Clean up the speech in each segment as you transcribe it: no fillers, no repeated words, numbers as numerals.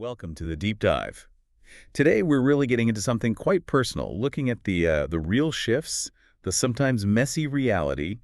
Welcome to the deep dive. Today we're really getting into something quite personal, looking at the real shifts, the sometimes messy reality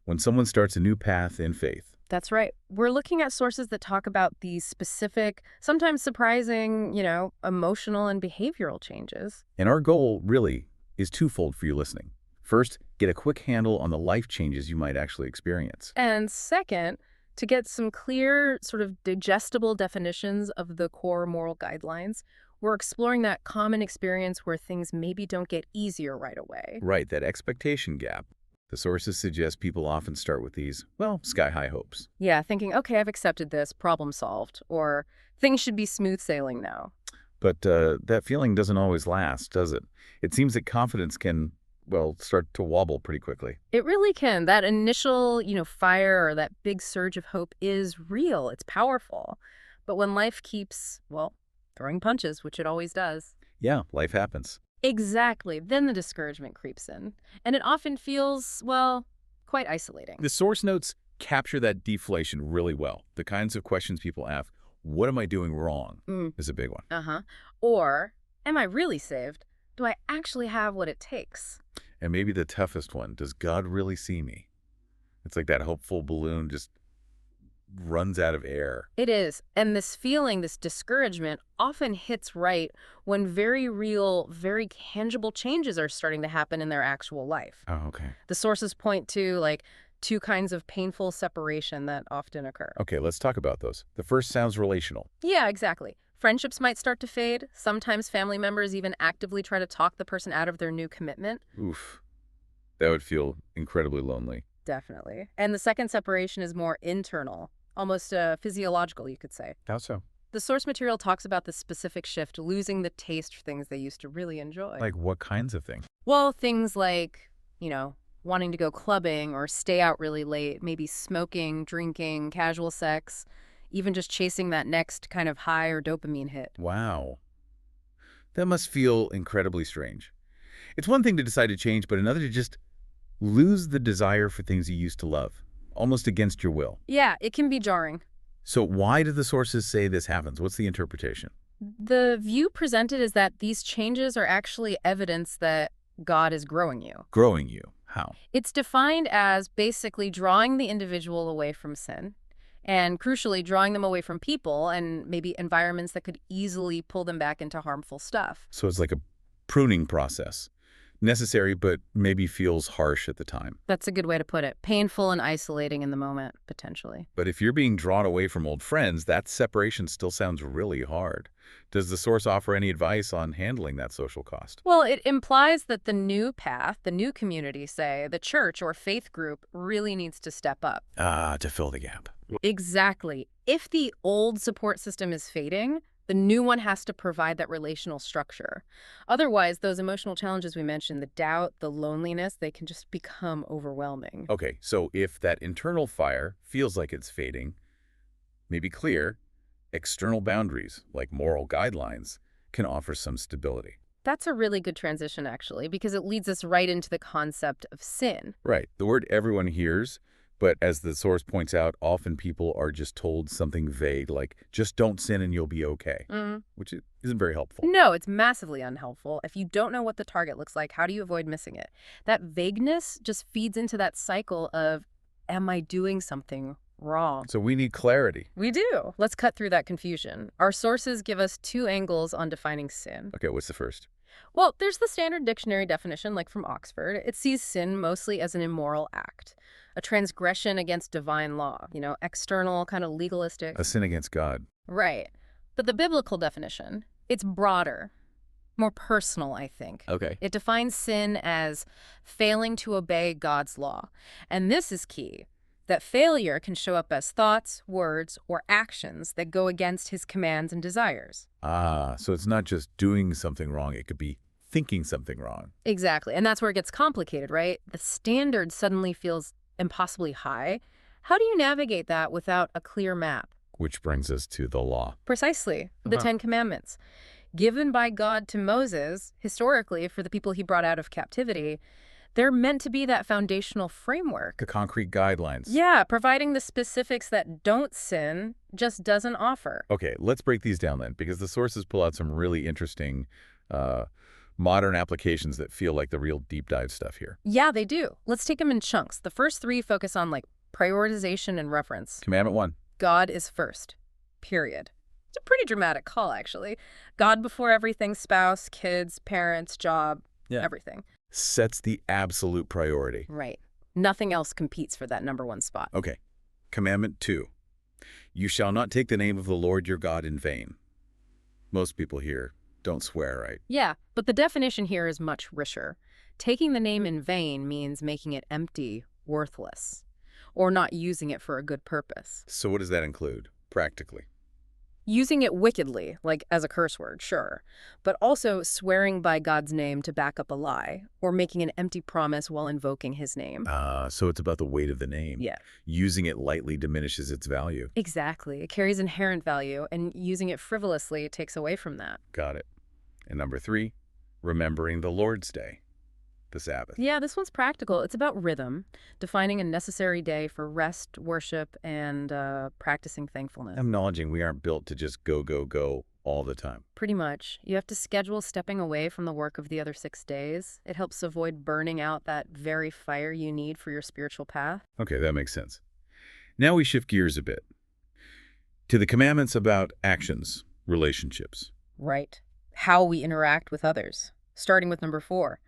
when someone starts a new path in faith. That's right. We're looking at sources that talk about these specific, sometimes surprising, emotional and behavioral changes. And our goal really is twofold for you listening. First, get a quick handle on the life changes you might actually experience. And second, to get some clear, sort of digestible definitions of the core moral guidelines, we're exploring that common experience where things maybe don't get easier right away. Right, that expectation gap. The sources suggest people often start with these, well, sky-high hopes. Yeah, thinking, okay, I've accepted this, problem solved, or things should be smooth sailing now. But that feeling doesn't always last, does it? It seems that confidence can, well, start to wobble pretty quickly. It really can. That initial, fire or that big surge of hope is real. It's powerful. But when life keeps, well, throwing punches, which it always does. Yeah, life happens. Exactly. Then the discouragement creeps in. And it often feels, well, quite isolating. The source notes capture that deflation really well. The kinds of questions people ask, what am I doing wrong, is a big one. Uh-huh. Or, am I really saved? Do I actually have what it takes? And maybe the toughest one, does God really see me? It's like that hopeful balloon just runs out of air. It is. And this feeling, this discouragement, often hits right when very real, very tangible changes are starting to happen in their actual life. Oh, okay. The sources point to, two kinds of painful separation that often occur. Okay, let's talk about those. The first sounds relational. Yeah, exactly. Friendships might start to fade. Sometimes family members even actively try to talk the person out of their new commitment. Oof. That would feel incredibly lonely. Definitely. And the second separation is more internal, almost physiological, you could say. How so? The source material talks about the specific shift, losing the taste for things they used to really enjoy. Like what kinds of things? Well, things like, wanting to go clubbing or stay out really late, maybe smoking, drinking, casual sex, even just chasing that next kind of high or dopamine hit. Wow. That must feel incredibly strange. It's one thing to decide to change, but another to just lose the desire for things you used to love, almost against your will. Yeah, it can be jarring. So why do the sources say this happens? What's the interpretation? The view presented is that these changes are actually evidence that God is growing you. Growing you. How? It's defined as basically drawing the individual away from sin and, crucially, drawing them away from people and maybe environments that could easily pull them back into harmful stuff. So it's like a pruning process. Necessary, but maybe feels harsh at the time. That's a good way to put it. Painful and isolating in the moment, potentially. But if you're being drawn away from old friends, that separation still sounds really hard. Does the source offer any advice on handling that social cost? Well, it implies that the new path, the new community, say, the church or faith group, really needs to step up. To fill the gap. Exactly. If the old support system is fading, the new one has to provide that relational structure. Otherwise, those emotional challenges we mentioned, the doubt, the loneliness, they can just become overwhelming. Okay, so if that internal fire feels like it's fading, maybe clear, external boundaries, like moral guidelines, can offer some stability. That's a really good transition, actually, because it leads us right into the concept of sin. Right. The word everyone hears, but as the source points out, often people are just told something vague, like, just don't sin and you'll be okay, which isn't very helpful. No, it's massively unhelpful. If you don't know what the target looks like, how do you avoid missing it? That vagueness just feeds into that cycle of, am I doing something wrong? So we need clarity. We do. Let's cut through that confusion. Our sources give us two angles on defining sin. Okay, what's the first? Well, there's the standard dictionary definition, like from Oxford. It sees sin mostly as an immoral act, a transgression against divine law, external, kind of legalistic. A sin against God. Right. But the biblical definition, it's broader, more personal, I think. Okay. It defines sin as failing to obey God's law. And this is key, that failure can show up as thoughts, words, or actions that go against his commands and desires. So it's not just doing something wrong, it could be thinking something wrong. Exactly. And that's where it gets complicated, right? The standard suddenly feels impossibly high. How do you navigate that without a clear map? Which brings us to the law. Precisely. The Ten Commandments. Given by God to Moses, historically, for the people he brought out of captivity, They're meant to be that foundational framework. The concrete guidelines. Yeah, providing the specifics that don't sin just doesn't offer. Okay, let's break these down then, because the sources pull out some really interesting modern applications that feel like the real deep dive stuff here. Yeah, they do. Let's take them in chunks. The first three focus on prioritization and reference. Commandment 1. God is first. Period. It's a pretty dramatic call, actually. God before everything, spouse, kids, parents, job, everything. Sets the absolute priority. Right. Nothing else competes for that number one spot. Okay. Commandment 2. You shall not take the name of the Lord your God in vain. Most people here don't swear, right? Yeah, but the definition here is much richer. Taking the name in vain means making it empty, worthless, or not using it for a good purpose. So what does that include, practically? Using it wickedly, like as a curse word, sure, but also swearing by God's name to back up a lie, or making an empty promise while invoking his name. So it's about the weight of the name. Yeah. Using it lightly diminishes its value. Exactly. It carries inherent value, and using it frivolously takes away from that. Got it. And number 3, remembering the Lord's Day, the Sabbath. Yeah, this one's practical. It's about rhythm, defining a necessary day for rest, worship, and practicing thankfulness. Acknowledging we aren't built to just go, go, go all the time. Pretty much. You have to schedule stepping away from the work of the other 6 days. It helps avoid burning out that very fire you need for your spiritual path. Okay, that makes sense. Now we shift gears a bit to the commandments about actions, relationships. Right. How we interact with others. Starting with number 4,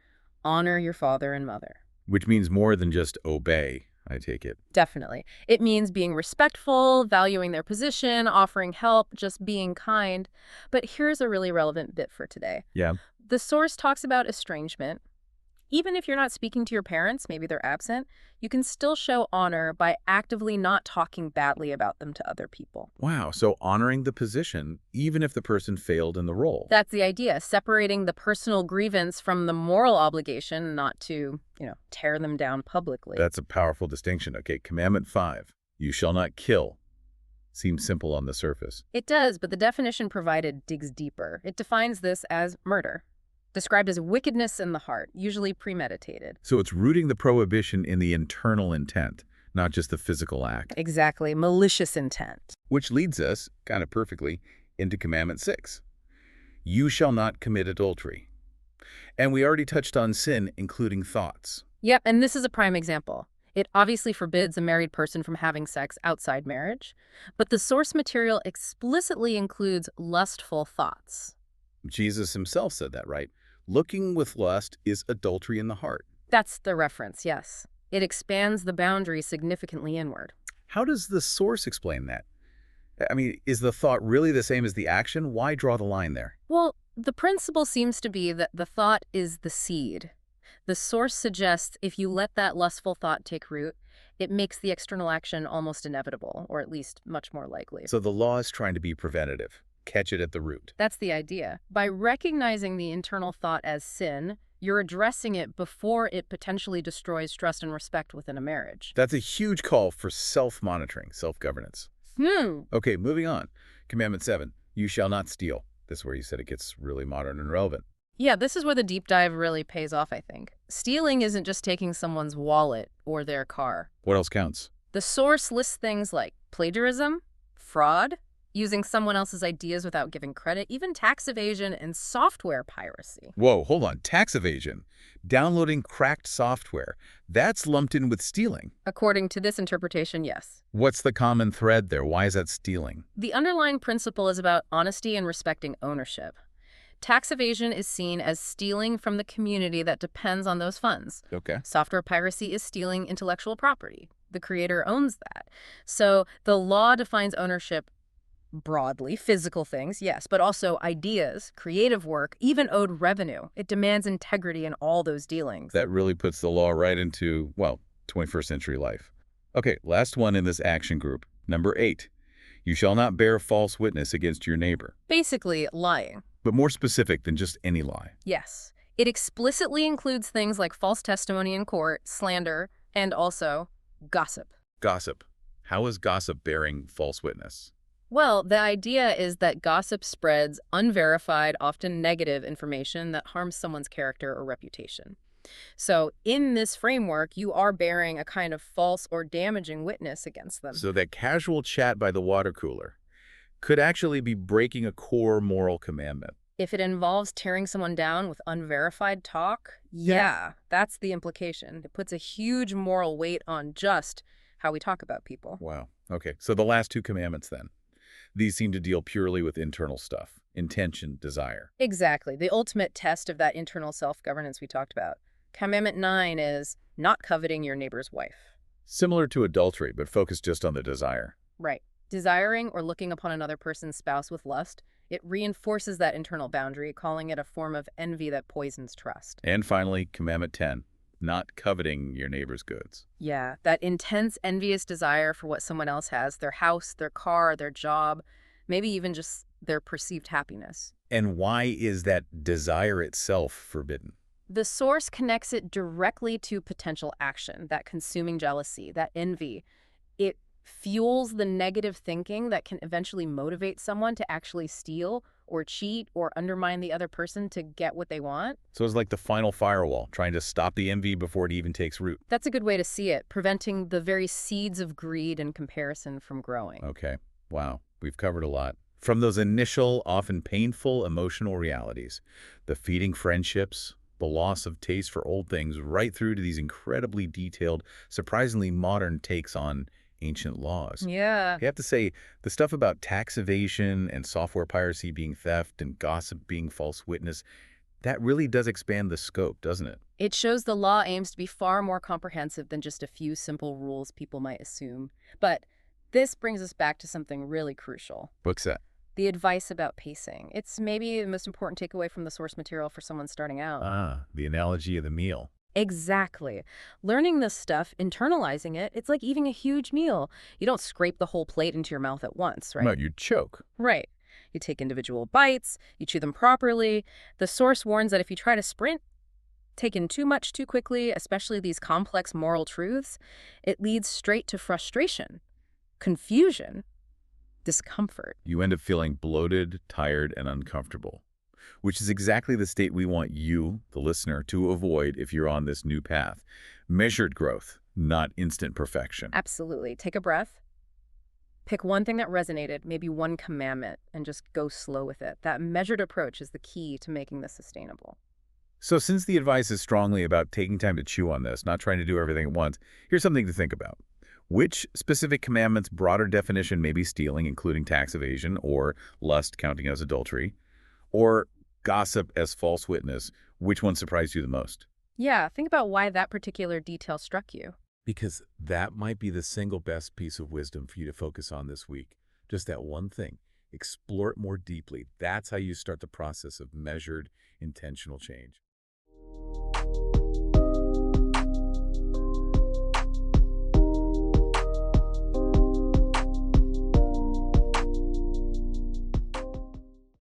honor your father and mother. Which means more than just obey, I take it. Definitely. It means being respectful, valuing their position, offering help, just being kind. But here's a really relevant bit for today. Yeah. The source talks about estrangement. Even if you're not speaking to your parents, maybe they're absent, you can still show honor by actively not talking badly about them to other people. Wow, so honoring the position, even if the person failed in the role. That's the idea, separating the personal grievance from the moral obligation not to, tear them down publicly. That's a powerful distinction. Okay, Commandment 5, you shall not kill. Seems simple on the surface. It does, but the definition provided digs deeper. It defines this as murder, described as wickedness in the heart, usually premeditated. So it's rooting the prohibition in the internal intent, not just the physical act. Exactly, malicious intent. Which leads us, kind of perfectly, into Commandment 6. You shall not commit adultery. And we already touched on sin, including thoughts. Yep, and this is a prime example. It obviously forbids a married person from having sex outside marriage, but the source material explicitly includes lustful thoughts. Jesus himself said that, right? Looking with lust is adultery in the heart. That's the reference, yes. It expands the boundary significantly inward. How does the source explain that? I mean, is the thought really the same as the action? Why draw the line there? Well, the principle seems to be that the thought is the seed. The source suggests if you let that lustful thought take root, it makes the external action almost inevitable, or at least much more likely. So the law is trying to be preventative. Catch it at the root. That's the idea. By recognizing the internal thought as sin, you're addressing it before it potentially destroys trust and respect within a marriage. That's a huge call for self-monitoring, self-governance. Okay, moving on. Commandment 7, you shall not steal. This is where you said it gets really modern and relevant. Yeah, this is where the deep dive really pays off, I think. Stealing isn't just taking someone's wallet or their car. What else counts? The source lists things like plagiarism, fraud, using someone else's ideas without giving credit, even tax evasion and software piracy. Whoa, hold on. Tax evasion. Downloading cracked software. That's lumped in with stealing. According to this interpretation, yes. What's the common thread there? Why is that stealing? The underlying principle is about honesty and respecting ownership. Tax evasion is seen as stealing from the community that depends on those funds. Okay. Software piracy is stealing intellectual property. The creator owns that. So the law defines ownership broadly, physical things, yes, but also ideas, creative work, even owed revenue. It demands integrity in all those dealings. That really puts the law right into, well, 21st century life. Okay, last one in this action group. Number 8. You shall not bear false witness against your neighbor. Basically, lying. But more specific than just any lie. Yes. It explicitly includes things like false testimony in court, slander, and also gossip. Gossip. How is gossip bearing false witness? Well, the idea is that gossip spreads unverified, often negative information that harms someone's character or reputation. So in this framework, you are bearing a kind of false or damaging witness against them. So that casual chat by the water cooler could actually be breaking a core moral commandment. If it involves tearing someone down with unverified talk, yeah, that's the implication. It puts a huge moral weight on just how we talk about people. Wow. Okay, so the last two commandments then. These seem to deal purely with internal stuff, intention, desire. Exactly. The ultimate test of that internal self-governance we talked about. Commandment 9 is not coveting your neighbor's wife. Similar to adultery, but focused just on the desire. Right. Desiring or looking upon another person's spouse with lust, it reinforces that internal boundary, calling it a form of envy that poisons trust. And finally, commandment 10, not coveting your neighbor's goods. Yeah, that intense, envious desire for what someone else has, their house, their car, their job, maybe even just their perceived happiness. And why is that desire itself forbidden? The source connects it directly to potential action, that consuming jealousy, that envy. It fuels the negative thinking that can eventually motivate someone to actually steal or cheat or undermine the other person to get what they want. So it's like the final firewall, trying to stop the envy before it even takes root. That's a good way to see it, preventing the very seeds of greed and comparison from growing. Okay, wow, we've covered a lot. From those initial, often painful emotional realities, the feeding friendships, the loss of taste for old things, right through to these incredibly detailed, surprisingly modern takes on ancient laws. Yeah. I have to say, the stuff about tax evasion and software piracy being theft and gossip being false witness, that really does expand the scope, doesn't it? It shows the law aims to be far more comprehensive than just a few simple rules people might assume. But this brings us back to something really crucial. What's that? The advice about pacing. It's maybe the most important takeaway from the source material for someone starting out. Ah, the analogy of the meal. Exactly. Learning this stuff, internalizing it, it's like eating a huge meal. You don't scrape the whole plate into your mouth at once, right? No, you choke. Right. You take individual bites, you chew them properly. The source warns that if you try to sprint, take in too much too quickly, especially these complex moral truths, it leads straight to frustration, confusion, discomfort. You end up feeling bloated, tired, and uncomfortable, which is exactly the state we want you, the listener, to avoid if you're on this new path. Measured growth, not instant perfection. Absolutely. Take a breath. Pick one thing that resonated, maybe one commandment, and just go slow with it. That measured approach is the key to making this sustainable. So since the advice is strongly about taking time to chew on this, not trying to do everything at once, here's something to think about. Which specific commandment's broader definition may be stealing, including tax evasion, or lust counting as adultery, or gossip as false witness? Which one surprised you the most? Yeah, think about why that particular detail struck you. Because that might be the single best piece of wisdom for you to focus on this week. Just that one thing. Explore it more deeply. That's how you start the process of measured, intentional change.